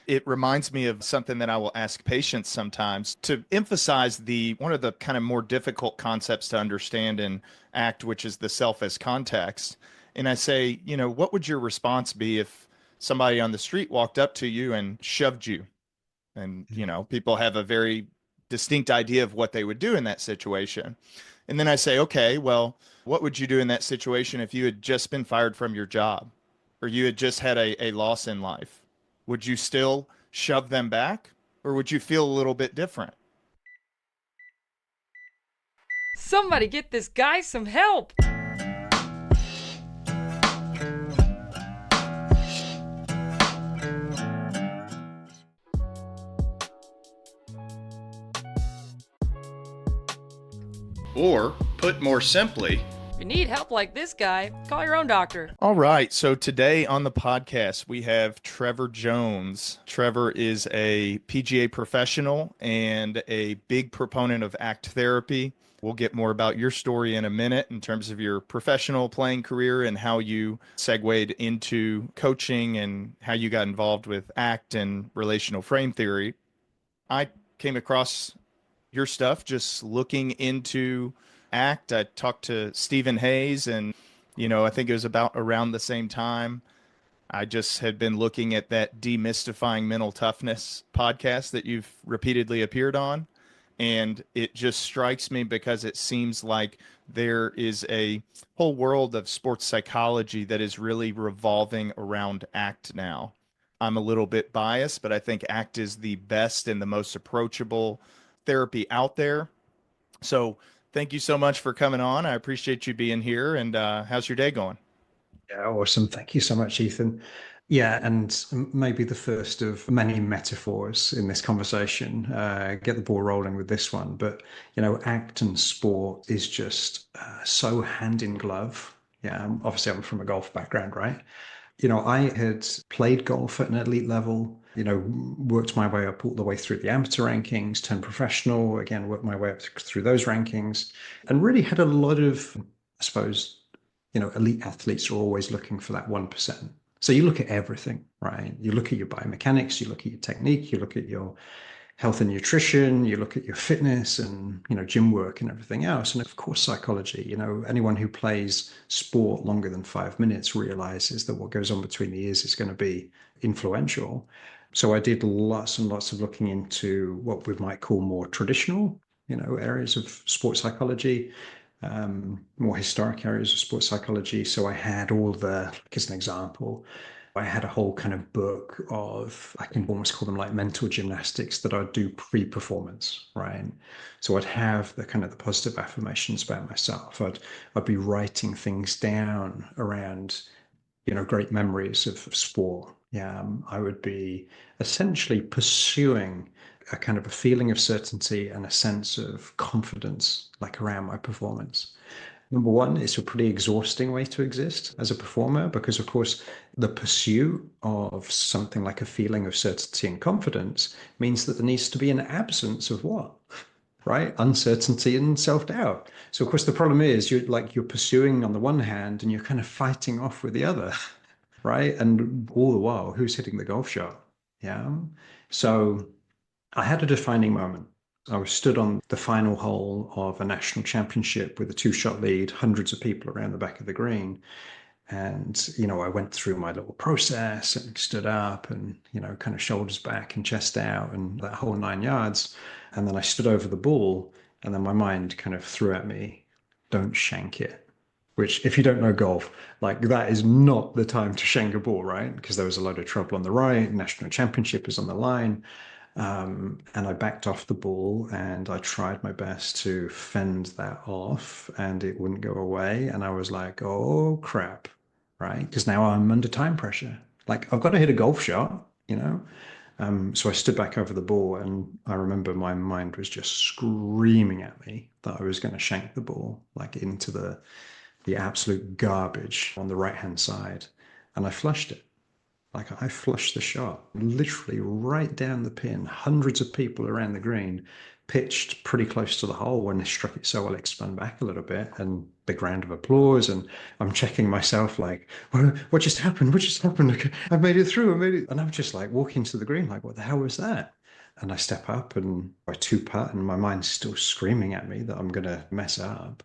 It reminds me of something that I will ask patients sometimes to emphasize the one of the kind of more difficult concepts to understand in ACT, which is the self as context. And I say, what would your response be if somebody on the street walked up to you and shoved you? And, people have a very distinct idea of what they would do in that situation. And then I say, okay, well, what would you do in that situation if you had just been fired from your job or you had just had a loss in life? Would you still shove them back or would you feel a little bit different? Somebody get this guy some help! Or, put more simply, If you need help like this guy, call your own doctor. all right. So today on the podcast, we have Trevor Jones. Trevor is a PGA professional and a big proponent of ACT therapy. We'll get more about your story in a minute in terms of your professional playing career and how you segued into coaching and how you got involved with ACT and relational frame theory. I came across your stuff just looking into ACT. I talked to Stephen Hayes, and I think it was about around the same time. I just had been looking at that Demystifying Mental Toughness podcast that you've repeatedly appeared on. And it just strikes me because it seems like there is a whole world of sports psychology that is really revolving around ACT now. I'm a little bit biased, but I think ACT is the best and the most approachable therapy out there. So thank you so much for coming on. I appreciate you being here. And how's your day going? Yeah, awesome. Thank you so much, Ethan. Yeah, and maybe the first of many metaphors in this conversation. Get the ball rolling with this one. But, act and sport is just so hand in glove. Yeah, obviously I'm from a golf background, right? I had played golf at an elite level, worked my way up all the way through the amateur rankings, turned professional, again, worked my way up through those rankings, and really had a lot of, I suppose, elite athletes are always looking for that 1%. So you look at everything, right? You look at your biomechanics, you look at your technique, you look at your health and nutrition, you look at your fitness and, gym work and everything else. And of course, psychology, anyone who plays sport longer than 5 minutes realizes that what goes on between the ears is going to be influential. So I did lots and lots of looking into what we might call more traditional, areas of sports psychology, more historic areas of sports psychology. So I had all the, like as an example, I had a whole kind of book of, I can almost call them like mental gymnastics that I'd do pre-performance, right? So I'd have the kind of the positive affirmations about myself. I'd be writing things down around, great memories of sport. Yeah, I would be essentially pursuing a kind of a feeling of certainty and a sense of confidence, like around my performance. Number one, it's a pretty exhausting way to exist as a performer because, of course, the pursuit of something like a feeling of certainty and confidence means that there needs to be an absence of what? Right? Uncertainty and self-doubt. So, of course, the problem is you're pursuing on the one hand and you're kind of fighting off with the other, right? And all the while, who's hitting the golf shot? Yeah. So I had a defining moment. I was stood on the final hole of a national championship with a two-shot lead, hundreds of people around the back of the green. And, I went through my little process and stood up and, kind of shoulders back and chest out and that whole 9 yards. And then I stood over the ball and then my mind kind of threw at me, don't shank it. Which, if you don't know golf, like that is not the time to shank a ball, right? Because there was a load of trouble on the right, national championship is on the line. And I backed off the ball and I tried my best to fend that off and it wouldn't go away. And I was like, oh crap, right? Because now I'm under time pressure. Like I've got to hit a golf shot. So I stood back over the ball and I remember my mind was just screaming at me that I was going to shank the ball like into the absolute garbage on the right hand side. And I flushed it. Like I flushed the shot literally right down the pin, hundreds of people around the green, pitched pretty close to the hole when it struck it so well it spun back a little bit, and big round of applause. And I'm checking myself like, what just happened? What just happened? Okay, I made it through. I made it. And I'm just like walking to the green like, what the hell was that? And I step up and I two putt, and my mind's still screaming at me that I'm going to mess up.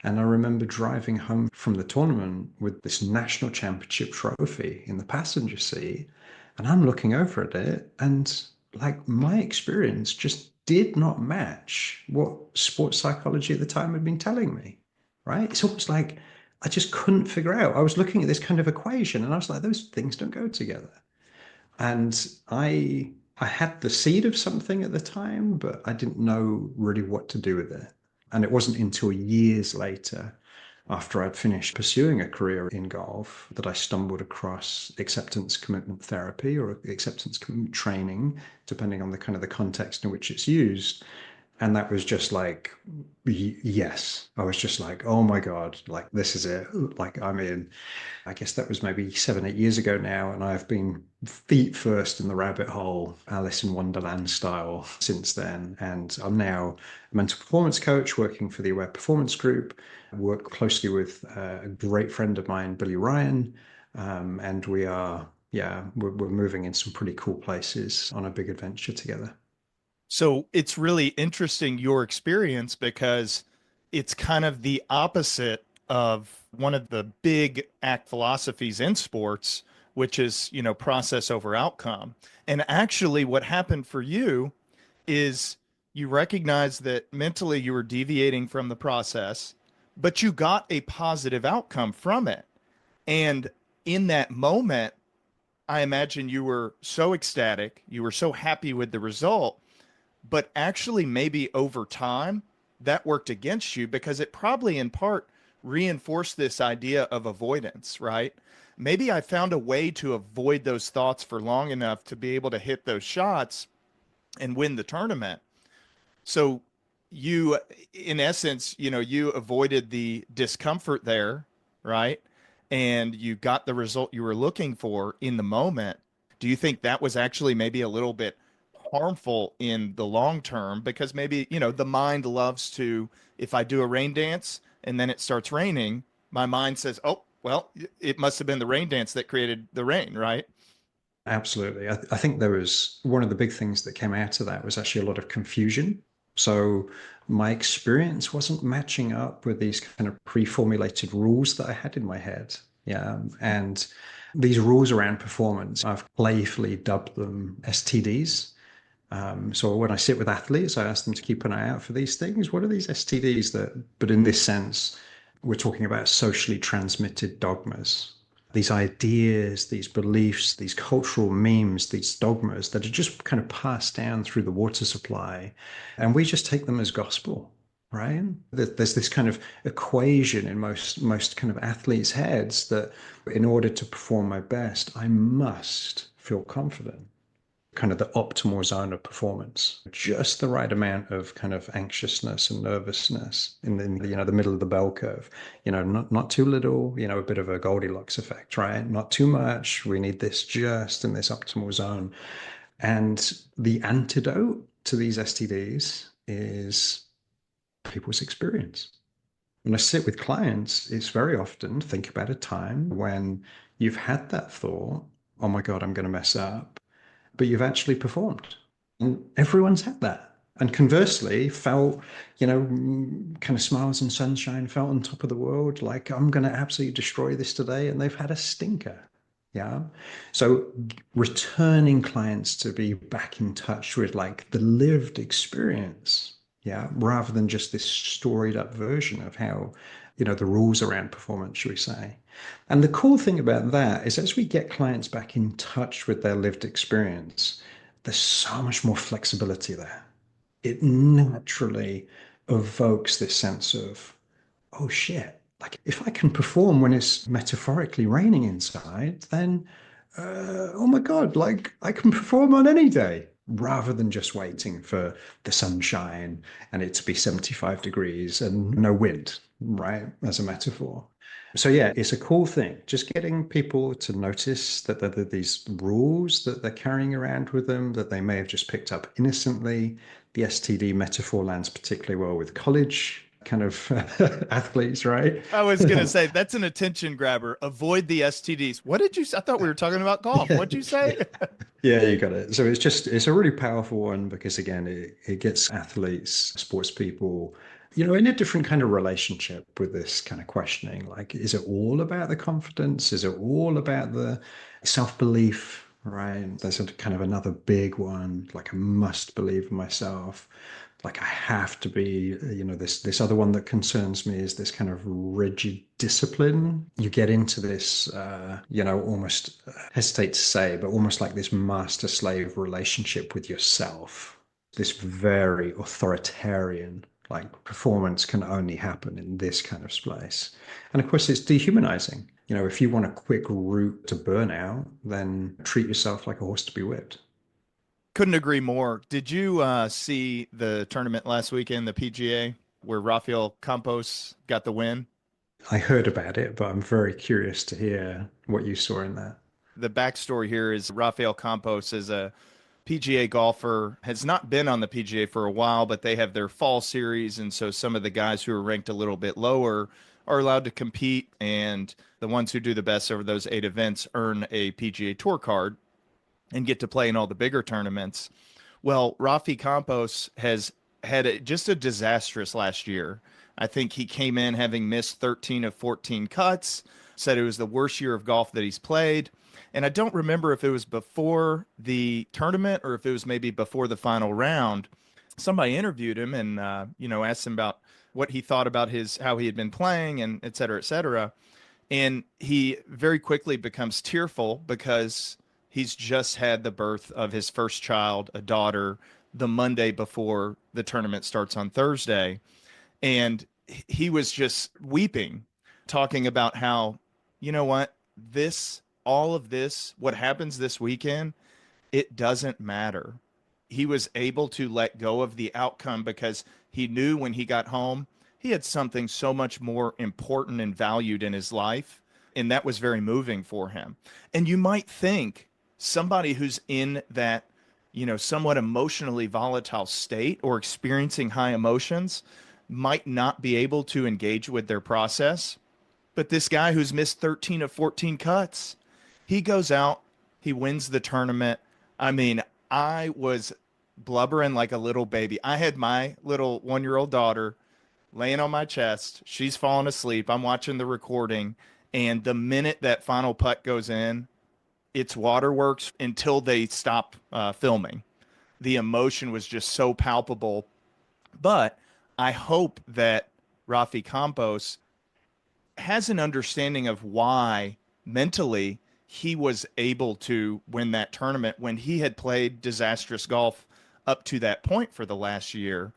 And I remember driving home from the tournament with this national championship trophy in the passenger seat. And I'm looking over at it, and like my experience just did not match what sports psychology at the time had been telling me. Right. It's almost like I just couldn't figure out. I was looking at this kind of equation and I was like, those things don't go together. And I had the seed of something at the time, but I didn't know really what to do with it. And it wasn't until years later, after I'd finished pursuing a career in golf, that I stumbled across acceptance commitment therapy or acceptance commitment training, depending on the kind of the context in which it's used. And that was just like, yes, I was just like, oh my God, like this is it. Like I'm in. I guess that was maybe 7, 8 years ago now. And I've been feet first in the rabbit hole, Alice in Wonderland style since then. And I'm now a mental performance coach working for the Aware Performance Group. I work closely with a great friend of mine, Billy Ryan. And we are, yeah, we're moving in some pretty cool places on a big adventure together. So it's really interesting your experience because it's kind of the opposite of one of the big ACT philosophies in sports, which is, process over outcome. And actually, what happened for you is you recognize that mentally you were deviating from the process, but you got a positive outcome from it. And in that moment, I imagine you were so ecstatic, you were so happy with the result, but actually maybe over time that worked against you because it probably in part reinforced this idea of avoidance, right? Maybe I found a way to avoid those thoughts for long enough to be able to hit those shots and win the tournament. So you, in essence, you avoided the discomfort there, right? And you got the result you were looking for in the moment. Do you think that was actually maybe a little bit harmful in the long term? Because maybe, the mind loves to, if I do a rain dance and then it starts raining, my mind says, oh, well, it must have been the rain dance that created the rain, right? Absolutely. I think there was one of the big things that came out of that was actually a lot of confusion. So my experience wasn't matching up with these kind of pre-formulated rules that I had in my head. Yeah. And these rules around performance, I've playfully dubbed them STDs. So when I sit with athletes, I ask them to keep an eye out for these things. What are these STDs but in this sense, we're talking about socially transmitted dogmas, these ideas, these beliefs, these cultural memes, these dogmas that are just kind of passed down through the water supply. And we just take them as gospel, right? There's this kind of equation in most kind of athletes' heads that in order to perform my best, I must feel confident, kind of the optimal zone of performance, just the right amount of kind of anxiousness and nervousness in the middle of the bell curve, not too little, a bit of a Goldilocks effect, right? Not too much. We need this just in this optimal zone. And the antidote to these STDs is people's experience. When I sit with clients, it's very often think about a time when you've had that thought, oh my God, I'm going to mess up, but you've actually performed. And everyone's had that. And conversely, felt, kind of smiles and sunshine, felt on top of the world, like I'm going to absolutely destroy this today. And they've had a stinker. Yeah. So returning clients to be back in touch with like the lived experience. Yeah. Rather than just this storied up version of how, the rules around performance, should we say. And the cool thing about that is as we get clients back in touch with their lived experience, there's so much more flexibility there. It naturally evokes this sense of, oh shit, like if I can perform when it's metaphorically raining inside, then, oh my God, like I can perform on any day rather than just waiting for the sunshine and it to be 75 degrees and no wind, right? As a metaphor. So yeah, it's a cool thing. Just getting people to notice that there are these rules that they're carrying around with them that they may have just picked up innocently. The STD metaphor lands particularly well with college kind of athletes, right? I was gonna say that's an attention grabber. Avoid the STDs. What did you? I thought we were talking about golf. Yeah, What'd you say? yeah, you got it. So it's a really powerful one because again, it gets athletes, sports people, in a different kind of relationship with this kind of questioning. Like, is it all about the confidence? Is it all about the self-belief? Right? There's a kind of another big one, like I must believe in myself. Like I have to be, this other one that concerns me is this kind of rigid discipline. You get into this, almost hesitate to say, but almost like this master slave relationship with yourself. This very authoritarian, like performance can only happen in this kind of space. And of course, it's dehumanizing. If you want a quick route to burnout, then treat yourself like a horse to be whipped. Couldn't agree more. Did you see the tournament last weekend, the PGA, where Rafael Campos got the win? I heard about it, but I'm very curious to hear what you saw in that. The backstory here is Rafael Campos is a PGA golfer, has not been on the PGA for a while, but they have their fall series. And so some of the guys who are ranked a little bit lower are allowed to compete. And the ones who do the best over those 8 events earn a PGA Tour card and get to play in all the bigger tournaments. Well, Rafi Campos has had just a disastrous last year. I think he came in having missed 13 of 14 cuts, said it was the worst year of golf that he's played. And I don't remember if it was before the tournament or if it was maybe before the final round. Somebody interviewed him and, asked him about what he thought about how he had been playing and et cetera, et cetera. And he very quickly becomes tearful because he's just had the birth of his first child, a daughter, the Monday before the tournament starts on Thursday. And he was just weeping, talking about how, you know what, all of this, what happens this weekend, it doesn't matter. He was able to let go of the outcome because he knew when he got home, he had something so much more important and valued in his life. And that was very moving for him. And you might think somebody who's in that, somewhat emotionally volatile state or experiencing high emotions might not be able to engage with their process. But this guy who's missed 13 of 14 cuts, he goes out, he wins the tournament. I mean, I was blubbering like a little baby. I had my little 1-year-old daughter laying on my chest. She's falling asleep. I'm watching the recording. And the minute that final putt goes in, it's waterworks until they stop filming. The emotion was just so palpable. But I hope that Rafi Campos has an understanding of why mentally he was able to win that tournament when he had played disastrous golf up to that point for the last year,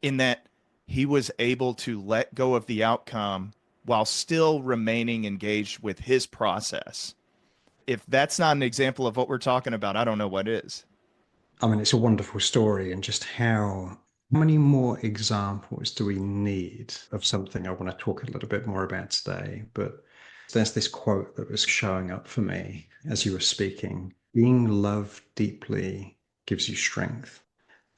in that he was able to let go of the outcome while still remaining engaged with his process. If that's not an example of what we're talking about, I don't know what is. I mean, it's a wonderful story, and just how many more examples do we need of something I want to talk a little bit more about today? But there's this quote that was showing up for me as you were speaking. Being loved deeply gives you strength.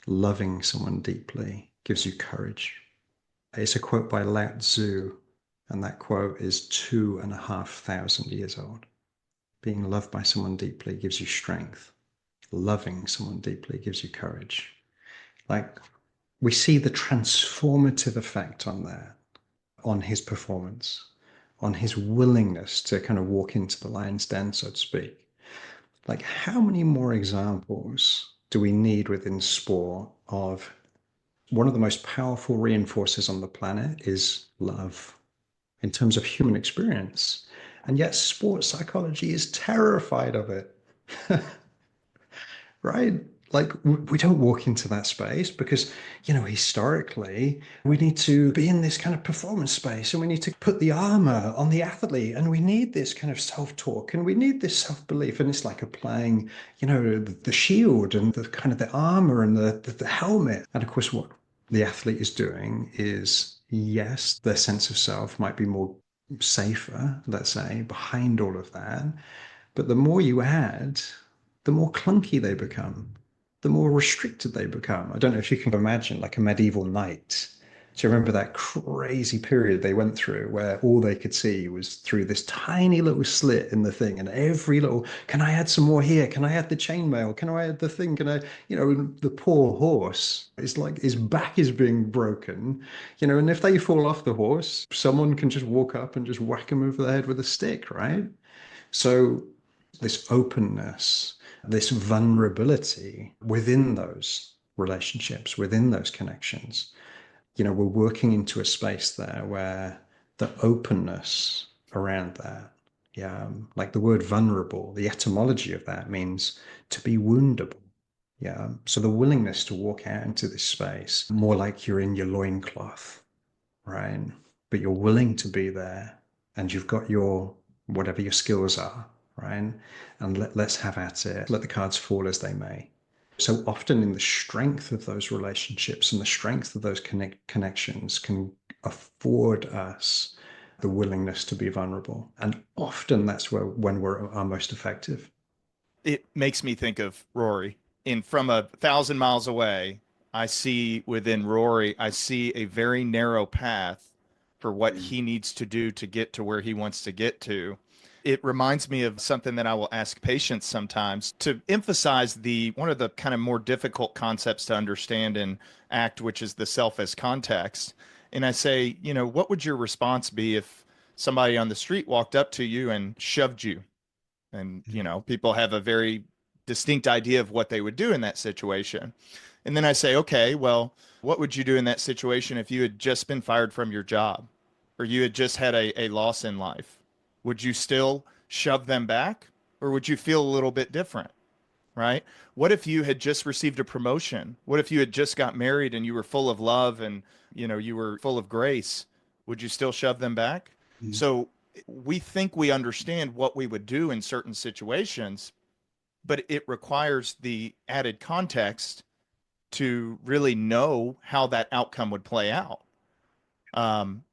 Loving someone deeply gives you courage. It's a quote by Lao Tzu, and that quote is 2,500 years old. Being loved by someone deeply gives you strength. Loving someone deeply gives you courage. Like, we see the transformative effect on that, on his performance, on his willingness to kind of walk into the lion's den, so to speak. Like, how many more examples do we need within sport of one of the most powerful reinforcers on the planet is love in terms of human experience? And yet sports psychology is terrified of it. Right? Like, we don't walk into that space because, historically, we need to be in this kind of performance space and we need to put the armor on the athlete and we need this kind of self-talk and we need this self-belief. And it's like applying, the shield and the kind of the armor and the helmet. And of course, what the athlete is doing is, yes, their sense of self might be more safer, let's say, behind all of that. But the more you add, the more clunky they become, the more restricted they become. I don't know if you can imagine like a medieval knight. Do you remember that crazy period they went through where all they could see was through this tiny little slit in the thing, and every little, can I add some more here? Can I add the chainmail? Can I add the thing? Can I, the poor horse is like his back is being broken, and if they fall off the horse, someone can just walk up and just whack them over the head with a stick, right? So this openness, this vulnerability within those relationships, within those connections, we're working into a space there where the openness around that, yeah, like the word vulnerable, the etymology of that means to be woundable. Yeah. So the willingness to walk out into this space, more like you're in your loincloth, right? But you're willing to be there and you've got your whatever your skills are, right? And let's have at it. Let the cards fall as they may. So often in the strength of those relationships and the strength of those connections can afford us the willingness to be vulnerable. And often that's when we're our most effective. It makes me think of Rory. And from 1,000 miles away, I see within Rory, I see a very narrow path for what he needs to do to get to where he wants to get to. It reminds me of something that I will ask patients sometimes to emphasize the one of the kind of more difficult concepts to understand in ACT, which is the self as context. And I say, what would your response be if somebody on the street walked up to you and shoved you? And, people have a very distinct idea of what they would do in that situation. And then I say, okay, well, what would you do in that situation if you had just been fired from your job or you had just had a loss in life? Would you still shove them back or would you feel a little bit different? Right? What if you had just received a promotion? What if you had just got married and you were full of love and, you were full of grace? Would you still shove them back? Mm. So we think we understand what we would do in certain situations, but it requires the added context to really know how that outcome would play out.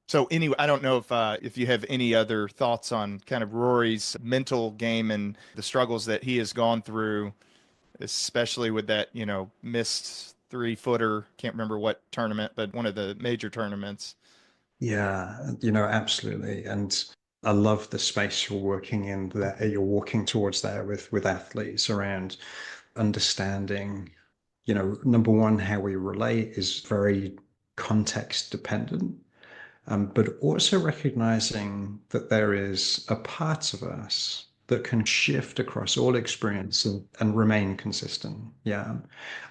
So anyway, I don't know if you have any other thoughts on kind of Rory's mental game and the struggles that he has gone through, especially with that, missed 3-footer. Can't remember what tournament, but one of the major tournaments. Yeah, absolutely. And I love the space you're working in that you're walking towards there with athletes around understanding, number one, how we relate is very context dependent, but also recognizing that there is a part of us that can shift across all experience and remain consistent. Yeah.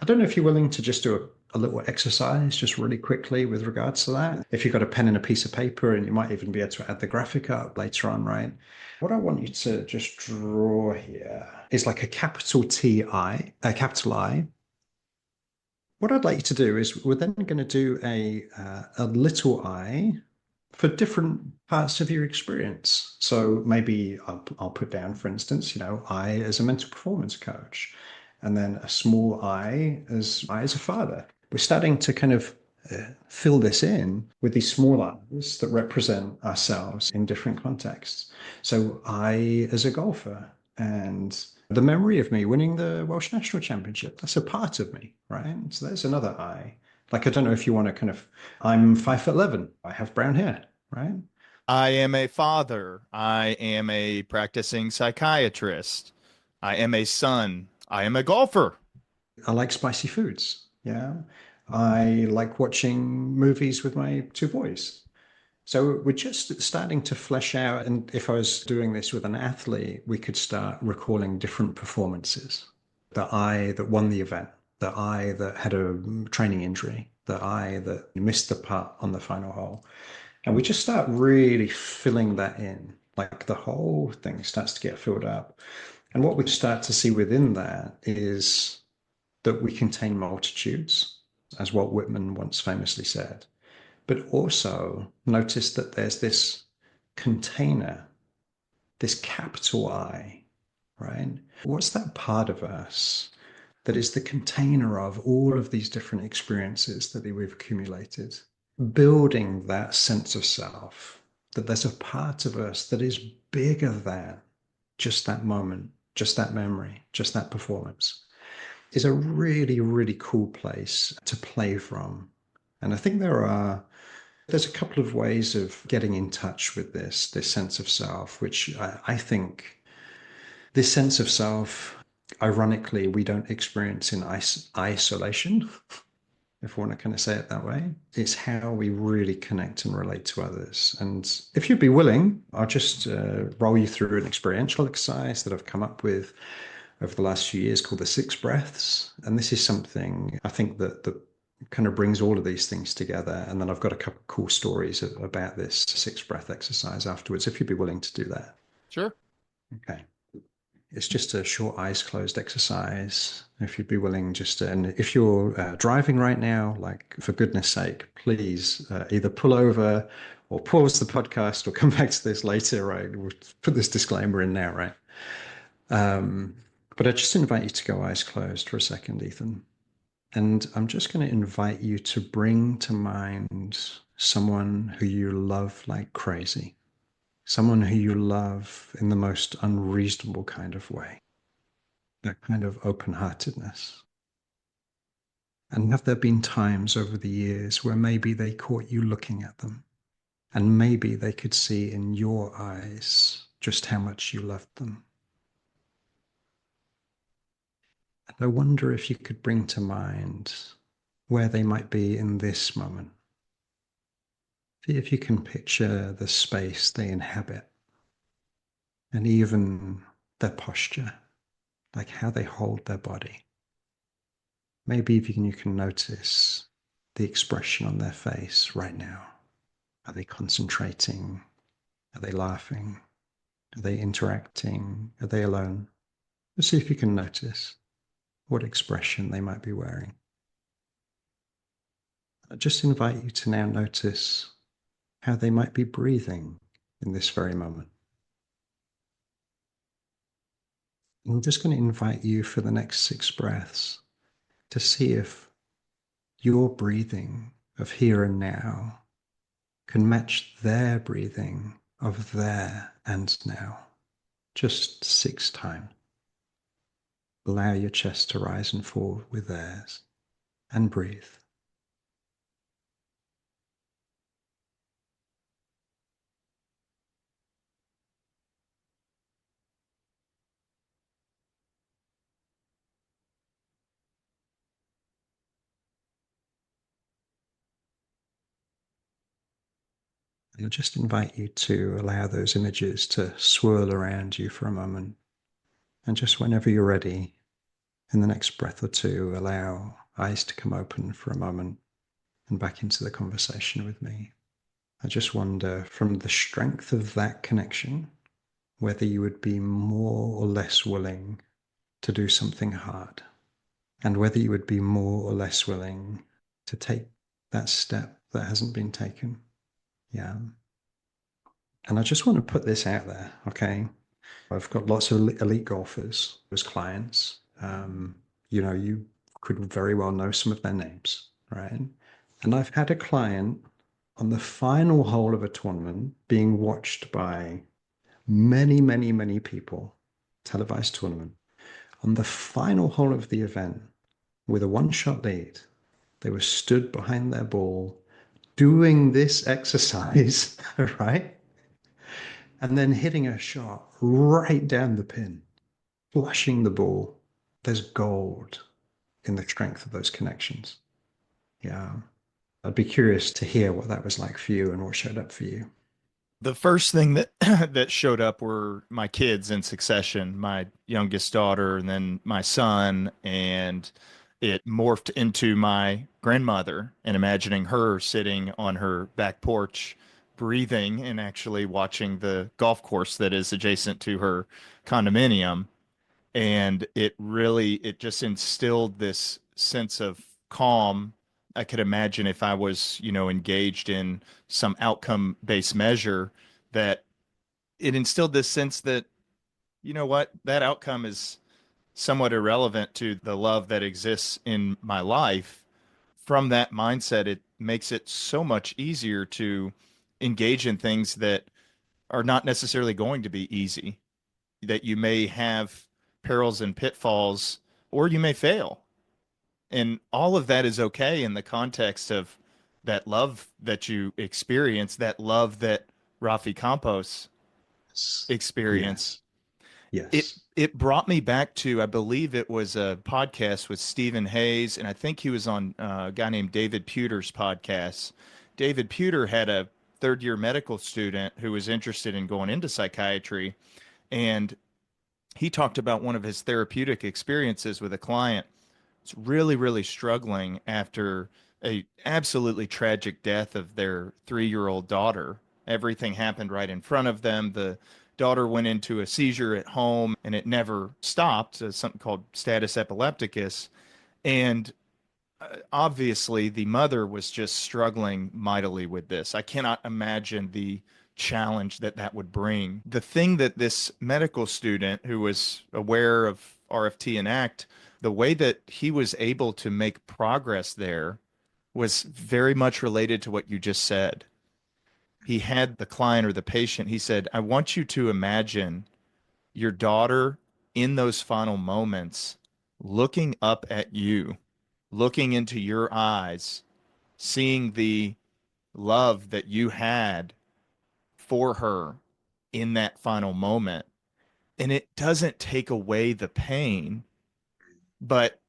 I don't know if you're willing to just do a little exercise just really quickly with regards to that. If you've got a pen and a piece of paper, and you might even be able to add the graphic up later on, right? What I want you to just draw here is like a capital a capital I. What I'd like you to do is we're then going to do a little I for different parts of your experience. So maybe I'll put down, for instance, I as a mental performance coach, and then a small I as a father. We're starting to kind of fill this in with these small I's that represent ourselves in different contexts. So I as a golfer, and the memory of me winning the Welsh National Championship, that's a part of me, right? So there's another I. Like, I don't know if you want to kind of, I'm 5'11", I have brown hair, right? I am a father. I am a practicing psychiatrist. I am a son. I am a golfer. I like spicy foods. Yeah. I like watching movies with my two boys. So we're just starting to flesh out. And if I was doing this with an athlete, we could start recalling different performances. The I that won the event, the I that had a training injury, the I that missed the putt on the final hole. And we just start really filling that in. Like the whole thing starts to get filled up. And what we start to see within that is that we contain multitudes, as Walt Whitman once famously said. But also notice that there's this container, this capital I, right? What's that part of us that is the container of all of these different experiences that we've accumulated? Building that sense of self, that there's a part of us that is bigger than just that moment, just that memory, just that performance, is a really, really cool place to play from. And I think there's a couple of ways of getting in touch with this sense of self, which I think this sense of self, ironically, we don't experience in isolation, if we want to kind of say it that way. It's how we really connect and relate to others. And if you'd be willing, I'll just roll you through an experiential exercise that I've come up with over the last few years called the six breaths. And this is something I think that kind of brings all of these things together. And then I've got a couple of cool stories about this six breath exercise afterwards, if you'd be willing to do that. Sure. Okay. It's just a short eyes closed exercise. If you'd be willing, and if you're driving right now, like for goodness sake, please either pull over or pause the podcast or come back to this later, right? We'll put this disclaimer in now, right? But I just invite you to go eyes closed for a second, Ethan. And I'm just going to invite you to bring to mind someone who you love like crazy. Someone who you love in the most unreasonable kind of way, that kind of open-heartedness. And have there been times over the years where maybe they caught you looking at them, and maybe they could see in your eyes just how much you loved them? And I wonder if you could bring to mind where they might be in this moment. See if you can picture the space they inhabit, and even their posture, like how they hold their body. Maybe even you can notice the expression on their face right now. Are they concentrating? Are they laughing? Are they interacting? Are they alone? Let's see if you can notice what expression they might be wearing. I just invite you to now notice how they might be breathing in this very moment. And I'm just going to invite you for the next 6 breaths to see if your breathing of here and now can match their breathing of there and now. Just 6 times. Allow your chest to rise and fall with theirs, and breathe. And I'll just invite you to allow those images to swirl around you for a moment. And just whenever you're ready, in the next breath or two, allow eyes to come open for a moment and back into the conversation with me. I just wonder, from the strength of that connection, whether you would be more or less willing to do something hard, and whether you would be more or less willing to take that step that hasn't been taken. Yeah. And I just want to put this out there, okay? I've got lots of elite golfers as clients. You could very well know some of their names, right? And I've had a client on the final hole of a tournament being watched by many, many, many people, televised tournament. On the final hole of the event, with a one-shot lead, they were stood behind their ball doing this exercise, right? And then hitting a shot right down the pin, flushing the ball. There's gold in the strength of those connections. Yeah. I'd be curious to hear what that was like for you and what showed up for you. The first thing that that showed up were my kids in succession, my youngest daughter and then my son, and it morphed into my grandmother and imagining her sitting on her back porch breathing and actually watching the golf course that is adjacent to her condominium. And it just instilled this sense of calm. I could imagine if I was, engaged in some outcome-based measure, that it instilled this sense that, you know what, that outcome is somewhat irrelevant to the love that exists in my life. From that mindset, it makes it so much easier to engage in things that are not necessarily going to be easy, that you may have perils and pitfalls, or you may fail. And all of that is okay in the context of that love that you experience, that love that Rafi Campos experienced. Yes. It Yes. it brought me back to, I believe it was a podcast with Stephen Hayes, and I think he was on a guy named David Pewter's podcast. David Pewter had a third year medical student who was interested in going into psychiatry, and he talked about one of his therapeutic experiences with a client was really, really struggling after a absolutely tragic death of their 3-year-old daughter. Everything happened right in front of them. The daughter went into a seizure at home and it never stopped, something called status epilepticus. And obviously the mother was just struggling mightily with this. I cannot imagine the challenge that that would bring. The thing that this medical student who was aware of RFT and ACT, the way that he was able to make progress there was very much related to what you just said. He had the client or the patient, he said, I want you to imagine your daughter in those final moments looking up at you, looking into your eyes, seeing the love that you had for her in that final moment. And it doesn't take away the pain, but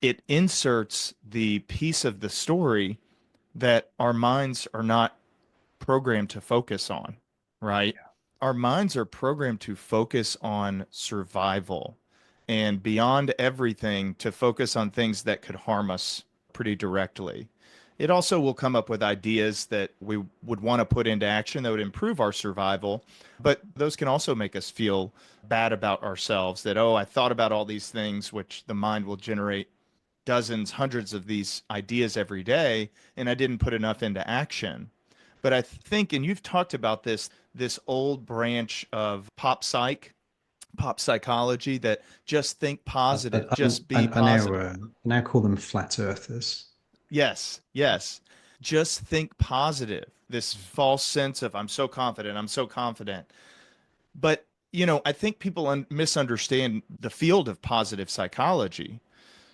it inserts the piece of the story that our minds are not programmed to focus on, right? Our minds are programmed to focus on survival and beyond everything to focus on things that could harm us pretty directly. It also will come up with ideas that we would want to put into action that would improve our survival, but those can also make us feel bad about ourselves that, oh, I thought about all these things, which the mind will generate dozens, hundreds of these ideas every day, and I didn't put enough into action. But I think, and you've talked about this old branch of pop psychology that just think positive, just be positive. I now call them flat earthers. Yes, yes. Just think positive. This false sense of I'm so confident, I'm so confident. But, I think people misunderstand the field of positive psychology.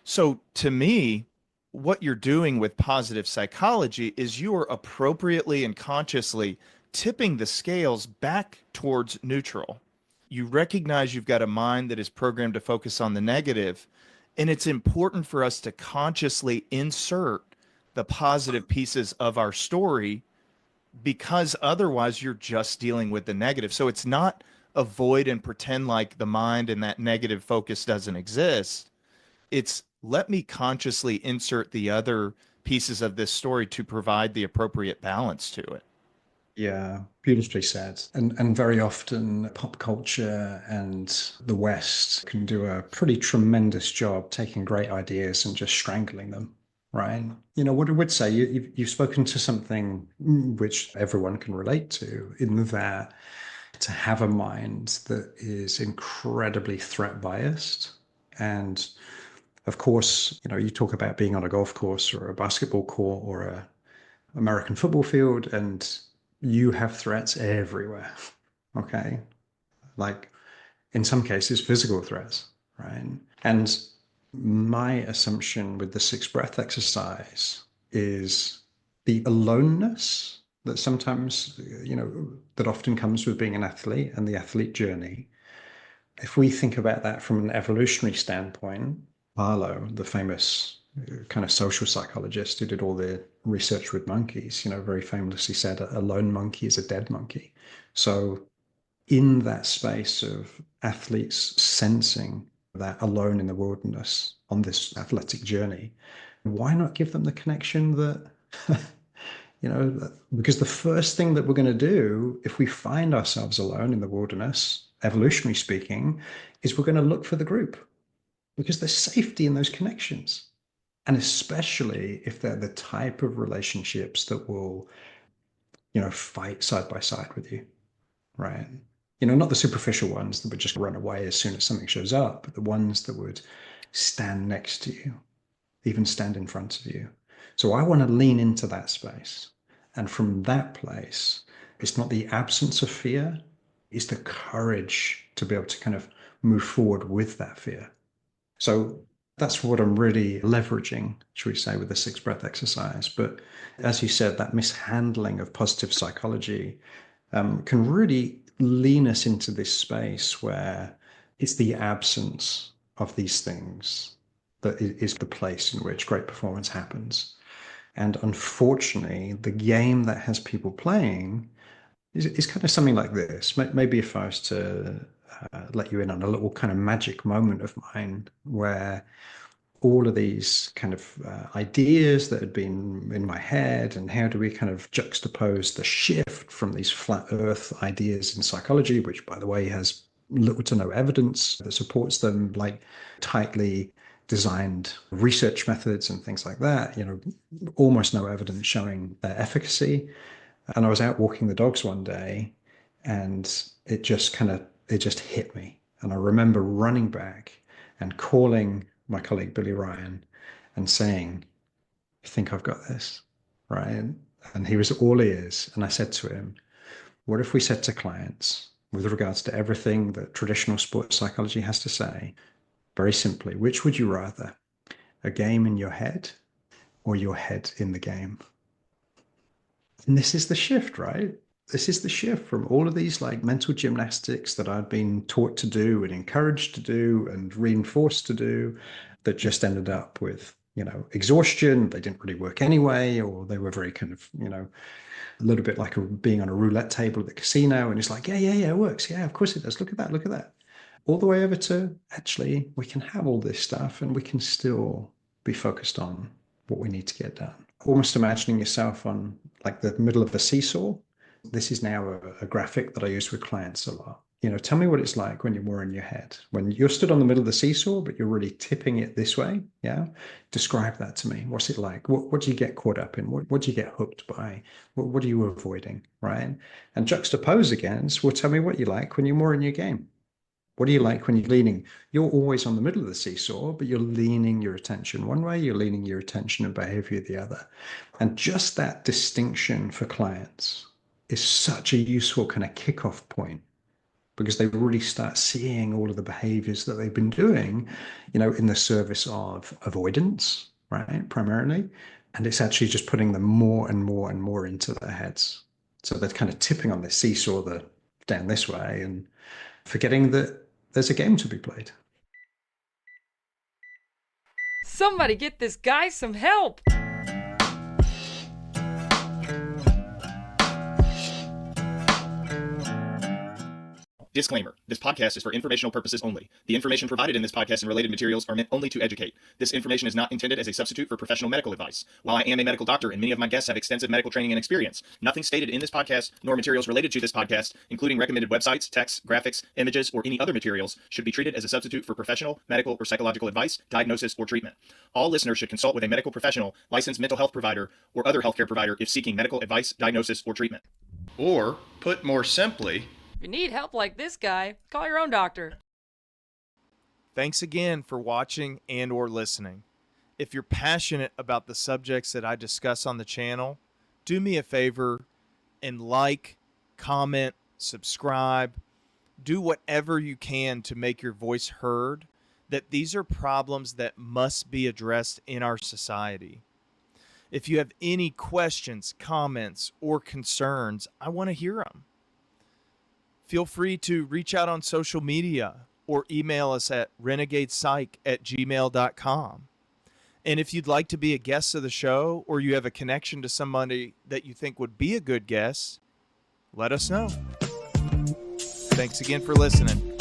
So to me, what you're doing with positive psychology is you are appropriately and consciously tipping the scales back towards neutral. You recognize you've got a mind that is programmed to focus on the negative, and it's important for us to consciously insert the positive pieces of our story because otherwise you're just dealing with the negative. So it's not avoid and pretend like the mind and that negative focus doesn't exist. It's let me consciously insert the other pieces of this story to provide the appropriate balance to it. Yeah, beautifully said. And very often pop culture and the West can do a pretty tremendous job taking great ideas and just strangling them, right? What I would say, you've spoken to something which everyone can relate to, in that to have a mind that is incredibly threat biased. And of course, you talk about being on a golf course or a basketball court or a American football field, and you have threats everywhere. Okay. Like in some cases, physical threats, right? And my assumption with the six breath exercise is the aloneness that sometimes, that often comes with being an athlete and the athlete journey. If we think about that from an evolutionary standpoint, Barlow, the famous kind of social psychologist who did all the research with monkeys, very famously said a lone monkey is a dead monkey. So in that space of athletes sensing that alone in the wilderness on this athletic journey, why not give them the connection that, because the first thing that we're going to do if we find ourselves alone in the wilderness, evolutionary speaking, is we're going to look for the group because there's safety in those connections. And especially if they're the type of relationships that will, fight side by side with you, right? Not the superficial ones that would just run away as soon as something shows up, but the ones that would stand next to you, even stand in front of you. So I want to lean into that space. And from that place, It's not the absence of fear, it's the courage to be able to kind of move forward with that fear. So that's what I'm really leveraging, should we say, with the six breath exercise. But as you said, that mishandling of positive psychology can really lean us into this space where it's the absence of these things that is the place in which great performance happens. And unfortunately, the game that has people playing is kind of something like this. Maybe if I was to let you in on a little kind of magic moment of mine where all of these kind of ideas that had been in my head, and how do we kind of juxtapose the shift from these flat earth ideas in psychology, which by the way has little to no evidence that supports them, like tightly designed research methods and things like that, almost no evidence showing their efficacy. And I was out walking the dogs one day, and it just hit me. And I remember running back and calling my colleague Billy Ryan and saying, "I think I've got this," right? And he was all ears. And I said to him, "What if we said to clients, with regards to everything that traditional sports psychology has to say, very simply, which would you rather, a game in your head or your head in the game?" And this is the shift, right? This is the shift from all of these like mental gymnastics that I'd been taught to do and encouraged to do and reinforced to do, that just ended up with, exhaustion. They didn't really work anyway, or they were very kind of, a little bit like being on a roulette table at the casino. And it's like, yeah, it works. Yeah, of course it does. Look at that. Look at that. All the way over to actually, we can have all this stuff and we can still be focused on what we need to get done. Almost imagining yourself on like the middle of a seesaw. This is now a graphic that I use with clients a lot. Tell me what it's like when you're more in your head, when you're stood on the middle of the seesaw, but you're really tipping it this way. Yeah. Describe that to me. What's it like? What do you get caught up in? What do you get hooked by? What are you avoiding? Right. And juxtapose against, well, tell me what you like when you're more in your game. What do you like when you're leaning? You're always on the middle of the seesaw, but you're leaning your attention one way, you're leaning your attention and behavior the other. And just that distinction for clients is such a useful kind of kickoff point, because they really start seeing all of the behaviors that they've been doing, in the service of avoidance, right, primarily. And it's actually just putting them more and more and more into their heads. So they're kind of tipping on this seesaw down this way and forgetting that there's a game to be played. Somebody get this guy some help! Disclaimer. This podcast is for informational purposes only. The information provided in this podcast and related materials are meant only to educate. This information is not intended as a substitute for professional medical advice. While I am a medical doctor and many of my guests have extensive medical training and experience, nothing stated in this podcast nor materials related to this podcast, including recommended websites, texts, graphics, images, or any other materials, should be treated as a substitute for professional, medical, or psychological advice, diagnosis, or treatment. All listeners should consult with a medical professional, licensed mental health provider, or other healthcare provider if seeking medical advice, diagnosis, or treatment. Or, put more simply, If you need help like this guy, call your own doctor. thanks again for watching and or listening. If you're passionate about the subjects that I discuss on the channel, do me a favor and like, comment, subscribe, do whatever you can to make your voice heard, that these are problems that must be addressed in our society. If you have any questions, comments, or concerns, I want to hear them. Feel free to reach out on social media or email us at renegadepsych@gmail.com. And if you'd like to be a guest of the show, or you have a connection to somebody that you think would be a good guest, let us know. Thanks again for listening.